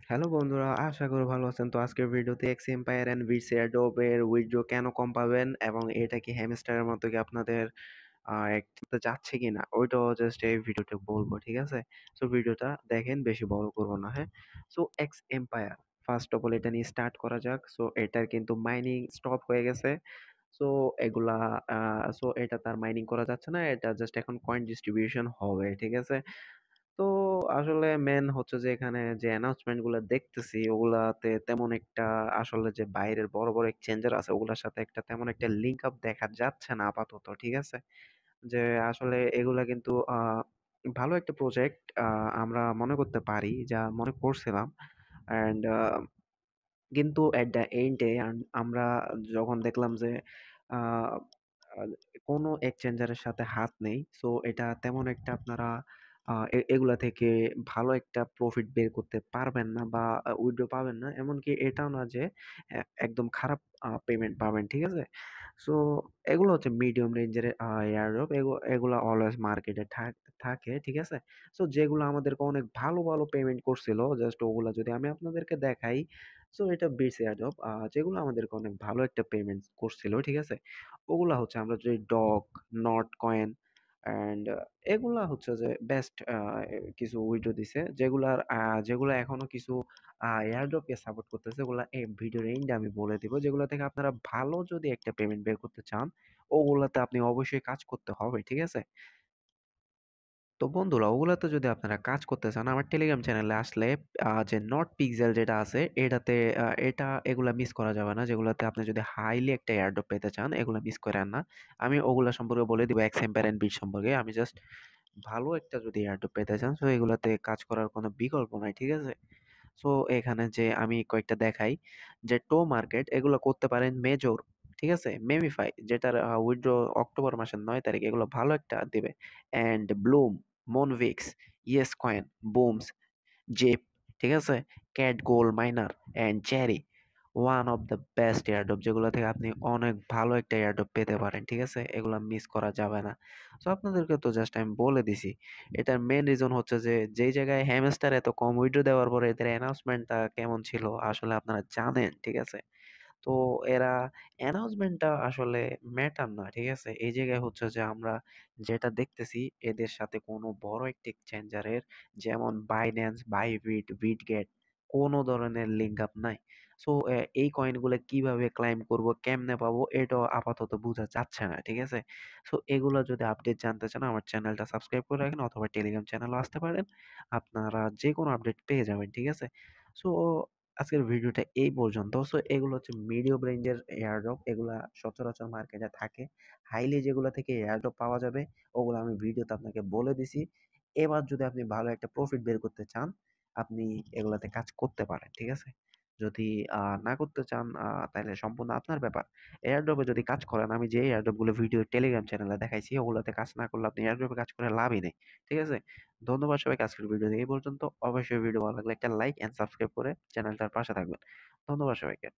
Hello বন্ধুরা, আশা করি ভালো আছেন। তো আজকের ভিডিওতে এক্স এম্পায়ার এন্ড বিটস এয়ারড্রপের উইথড্র কেন কম পাবেন এবং এটা কি হ্যামস্টারের মতো কি আপনাদের করতে যাচ্ছে কিনা ওইটাও জাস্ট এই ভিডিওতে বলবো, ঠিক আছে? সো ভিডিওটা দেখেন, বেশি বড় করবো না, হ্যাঁ? So x empire, first of all এটা নিয়ে স্টার্ট করা যাক। সো এটার কিন্তু মাইনিং স্টপ হয়ে গেছে। সো এগুলা সো এটা তার মাইনিং করা যাচ্ছে না, এটা জাস্ট এখন কয়েন ডিস্ট্রিবিউশন হবে, ঠিক আছে? তো আসলে মেন হচ্ছে যে এখানে যে অ্যানাউন্সমেন্ট গুলো দেখতেছি ওগুলাতে তেমন একটা, আসলে যে বাইরের বড় বড় এক্সচেঞ্জার আছে ওগুলোর সাথে একটা তেমন একটা লিঙ্ক আপ দেখা যাচ্ছে না আপাতত, ঠিক আছে? যে আসলে এগুলা কিন্তু ভালো একটা প্রজেক্ট আমরা মনে করতে পারি, যা মনে করছিলাম। অ্যান্ড কিন্তু এট দ্য এন্ডে আমরা যখন দেখলাম যে আহ, আহ, কোনো এক্সচেঞ্জারের সাথে হাত নেই, সো এটা তেমন একটা আপনারা এগুলা থেকে ভালো একটা প্রফিট বের করতে পারবেন না বা উইথড্র পাবেন না, এমনকি এটাও না যে একদম খারাপ পেমেন্ট পাবেন, ঠিক আছে? সো এগুলো হচ্ছে মিডিয়াম রেঞ্জের এয়ারড্রপ, এগুলো অলওয়েজ মার্কেটে থাকে, ঠিক আছে? সো যেগুলো আমাদেরকে অনেক ভালো ভালো পেমেন্ট করছিল, জাস্ট ওগুলা যদি আমি আপনাদেরকে দেখাই। সো এটা বিটস এয়ারড্রপ, যেগুলো আমাদেরকে অনেক ভালো একটা পেমেন্ট করছিল, ঠিক আছে? ওগুলা হচ্ছে আমরা যদি ডগ, নট কয়েন অ্যান্ড এগুলা হচ্ছে যে বেস্ট কিছু উইড্রো দিছে, যেগুলা এখনো কিছু এয়ারড্রপকে সাপোর্ট করতেছে। ওগুলা এই ভিডিও রেঞ্জে আমি বলে দিব, যেগুলো থেকে আপনারা ভালো যদি একটা পেমেন্ট বের করতে চান ওগুলাতে আপনি অবশ্যই কাজ করতে হবে, ঠিক আছে? তো বন্ধুরা, ওগুলাতে যদি আপনারা কাজ করতে চান আমার টেলিগ্রাম চ্যানেলে আসলে যে নট পিক্সেল যেটা আছে এটাতে এগুলা মিস করা যাবে না, যেগুলাতে আপনি যদি হাইলি একটা এয়ারড্রপ পেতে চান এগুলা মিস করেন না। আমি ওগুলা সম্পর্কে বলে দিব, এক্স এম্পায়ার এন্ড বিট সম্পর্কে। আমি জাস্ট ভালো একটা যদি এয়ারড্রপ পেতে চান, তো এগুলাতে কাজ করার কোনো বিকল্প নাই, ঠিক আছে? সো এখানে যে আমি কয়েকটা দেখাই, যে টো মার্কেট এগুলো করতে পারেন মেজর, ঠিক আছে? মেমিফাই যেটার উইথড্র অক্টোবর মাসের 9 তারিখ, এগুলো ভালো একটা দিবে। অ্যান্ড ব্লুম, মনভিক্স, ইয়েস কয়েন, বুমস, জেপ, ঠিক আছে? Cat gold minor and cherry, one of the best airdrop, যেগুলো থেকে আপনি অনেক ভালো একটা এয়ারড্রপ পেতে পারেন, ঠিক আছে? এগুলো মিস করা যাবে না। তো আপনাদেরকে তো জাস্ট আমি বলে দিছি। এটার মেন রিজন হচ্ছে যে যেই জায়গায় হ্যামস্টার এত কম উইড্রো দেওয়ার পরে এদের অ্যানাউন্সমেন্টটা কেমন ছিল আসলে আপনারা জানেন, ঠিক আছে? তো এরা অ্যানাউন্সমেন্টটা আসলে ম্যাটার না, ঠিক আছে? এই জায়গায় হচ্ছে যে আমরা যেটা দেখতেছি, এদের সাথে কোনো বড় একটা এক্সচেঞ্জারের যেমন বাইন্যান্স, বাইবিট, বিটগেট কোনো ধরনের লিঙ্ক আপ নাই। সো এই কয়েনগুলো কিভাবে ক্লাইম করব, কেমনে পাবো, এটাও আপাতত বোঝা যাচ্ছে না, ঠিক আছে? সো এগুলো যদি আপডেট জানতে চান আমার চ্যানেলটা সাবস্ক্রাইব করে রাখেন, অথবা টেলিগ্রাম চ্যানেলও আসতে পারেন, আপনারা যে কোনো আপডেট পেয়ে যাবেন, ঠিক আছে? সো আজকের ভিডিওটা এই পর্যন্ত। সো এগুলো হচ্ছে মিডিয়াম রেঞ্জের এয়ারড্রপ, এগুলা সচরাচর মার্কেটে থাকে। হাইলি যেগুলো থেকে এয়ারড্রপ পাওয়া যাবে ওগুলো আমি ভিডিওতে আপনাকে বলে দিছি। এবার যদি আপনি ভালো একটা প্রফিট বের করতে চান আপনি এগুলাতে কাজ করতে পারেন, ঠিক আছে? যদি না করতে চান তাহলে সম্পূর্ণ আপনার ব্যাপার। এয়ারড্রপে যদি কাজ করেন, আমি যে এয়ারড্রপ গুলো ভিডিও টেলিগ্রাম চ্যানেলে দেখাইছি ওগুলাতে কাজ না করলে আপনি এয়ারড্রপে কাজ করে লাভই নেই, ঠিক আছে? ধন্যবাদ সবাইকে আজকের ভিডিও এই পর্যন্ত। অবশ্যই ভিডিও ভালো লাগলে একটা লাইক এন্ড সাবস্ক্রাইব করে চ্যানেলটার পাশে থাকবেন। ধন্যবাদ সবাইকে।